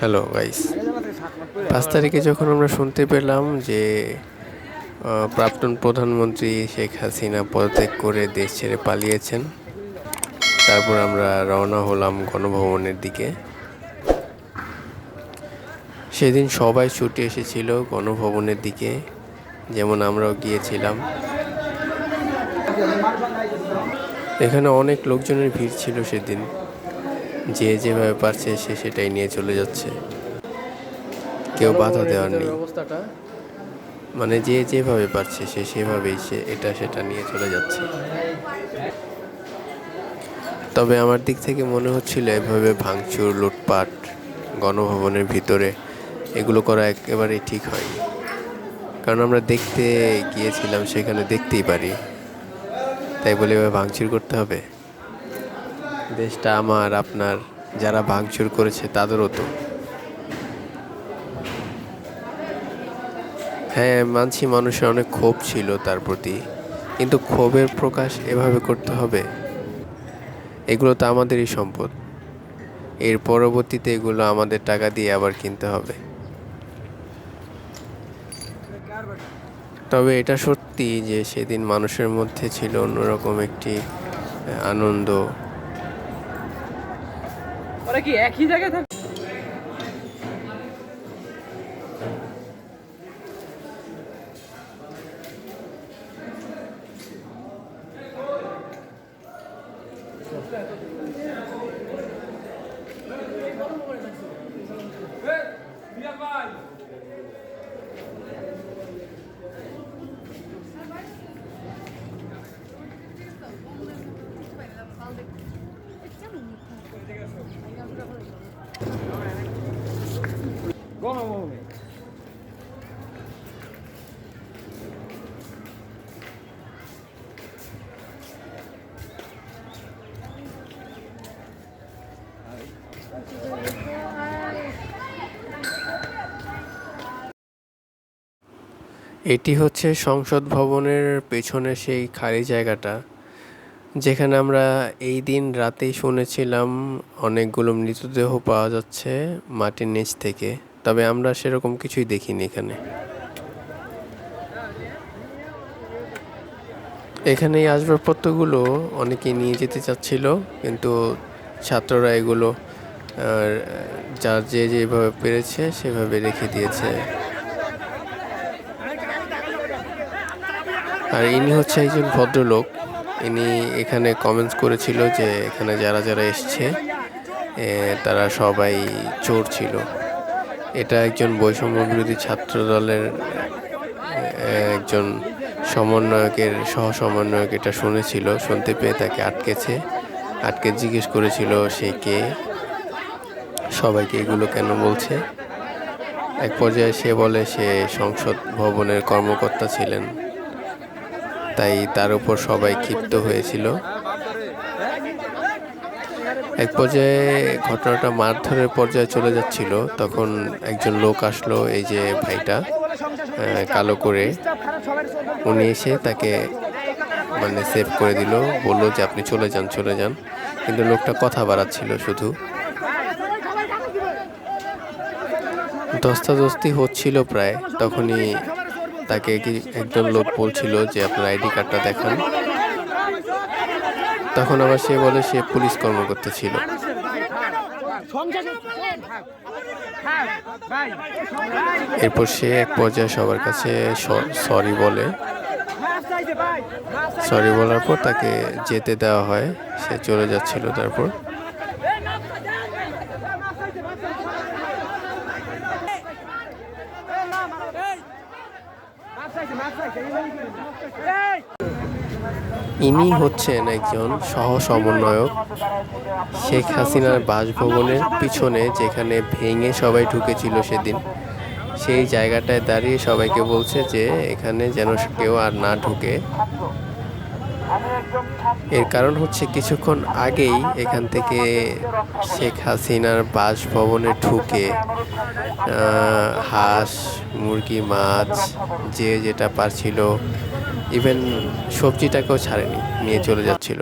Hello guys, 5 তারিখে যখন আমরা শুনতে পেলাম যে প্রাক্তন প্রধানমন্ত্রী শেখ হাসিনা পদত্যাগ করে দেশ ছেড়ে পালিয়েছেন, তারপর আমরা রওনা হলাম গণভবনের দিকে। সেদিন সবাই ছুটে এসেছিল গণভবনের দিকে, যেমন আমরাও গিয়েছিলাম। এখানে অনেক লোকজনের ভিড় ছিল সেদিন। যে যেভাবে পারছে সে সেটাই নিয়ে চলে যাচ্ছে, কেউ বাধা দেওয়ার নেই। মানে যে যেভাবে পারছে সে সেভাবেই এটা সেটা নিয়ে চলে যাচ্ছে। তবে আমার দিক থেকে মনে হচ্ছিল এভাবে ভাঙচুর, লুটপাট গণভবনের ভিতরে এগুলো করা একেবারেই ঠিক হয়নি। কারণ আমরা দেখতে গিয়েছিলাম, সেখানে দেখতেই পারি, তাই বলে এভাবে ভাঙচুর করতে হবে? দেশটা আমার, আপনার, যারা ভাঙচুর করেছে তাদেরও তো। হ্যাঁ, মানছি মানুষের অনেক ক্ষোভ ছিল তার প্রতি, কিন্তু ক্ষোভের প্রকাশ এভাবে করতে হবে? এগুলো তো আমাদেরই সম্পদ, এর পরবর্তীতে এগুলো আমাদের টাকা দিয়ে আবার কিনতে হবে। তবে এটা সত্যি যে সেদিন মানুষের মধ্যে ছিল অন্যরকম একটি আনন্দ। ওরা কি একই জায়গায় থাকে? গণভবনে এটি হচ্ছে সংসদ ভবনের পেছনে সেই খালি জায়গাটা, যেখানে আমরা এই দিন রাতেই শুনেছিলাম অনেকগুলো মৃতদেহ পাওয়া যাচ্ছে মাটির নিচ থেকে। তবে আমরা সেরকম কিছুই দেখিনি এখানে। এখানে এই আসবাবপত্রগুলো অনেকে নিয়ে যেতে চাচ্ছিল, কিন্তু ছাত্ররা এগুলো যার যে যেভাবে পেরেছে সেভাবে রেখে দিয়েছে। আর ইনি হচ্ছে একজন ভদ্রলোক। ইনি এখানে কমেন্টস করেছিল যে এখানে যারা যারা এসছে তারা সবাই চোর ছিল। এটা একজন বৈষম্য বিরোধী ছাত্র দলের একজন সমন্বয়কের সহ-সমন্বয়ক এটা শুনেছিল, শুনতে পেয়ে তাকে আটকে জিজ্ঞেস করেছিল সে কে, সবাইকে এগুলো কেন বলছে। এক পর্যায়ে সে বলে সে সংসদ ভবনের কর্মকর্তা ছিলেন, তাই তার উপর সবাই ক্ষিপ্ত হয়েছিল। এক পর্যায়ে ঘটনাটা মারধরের পর্যায়ে চলে যাচ্ছিল, তখন একজন লোক আসলো, এই যে ভাইটা কালো করে, উনি এসে তাকে মানে সেভ করে দিল, বললো যে আপনি চলে যান। কিন্তু লোকটা কথা বাড়াচ্ছিল শুধু। ধস্তাধস্তি হচ্ছিল প্রায়, তখনই তাকে একজন লোক বলছিল যে আপনার আইডি কার্ডটা দেখান। তখন আবার সে বলে সে পুলিশ কর্মকর্তা ছিল। এরপর সে এক পর্যায়ে সবার কাছে সরি বলার পর তাকে যেতে দেওয়া হয়, সে চলে যাচ্ছিল। তারপর ইনি হচ্ছেন একজন সহ-সমন্বয়ক শেখ হাসিনার বাসভবনের পিছনে, যেখানে ভেঙে সবাই ঢুকেছিল সেদিন। সেই জায়গাটায় দাঁড়িয়ে সবাইকে বলছে যে এখানে যেন কেউ আর না ঢুকে। এর কারণ হচ্ছে কিছুক্ষণ আগেই এখান থেকে শেখ হাসিনার বাসভবনে ঢুকে হাঁস, মুরগি, মাছ যে যেটা পারছিল, ইভেন সবজিটাকেও ছাড়েনি, নিয়ে চলে যাচ্ছিল।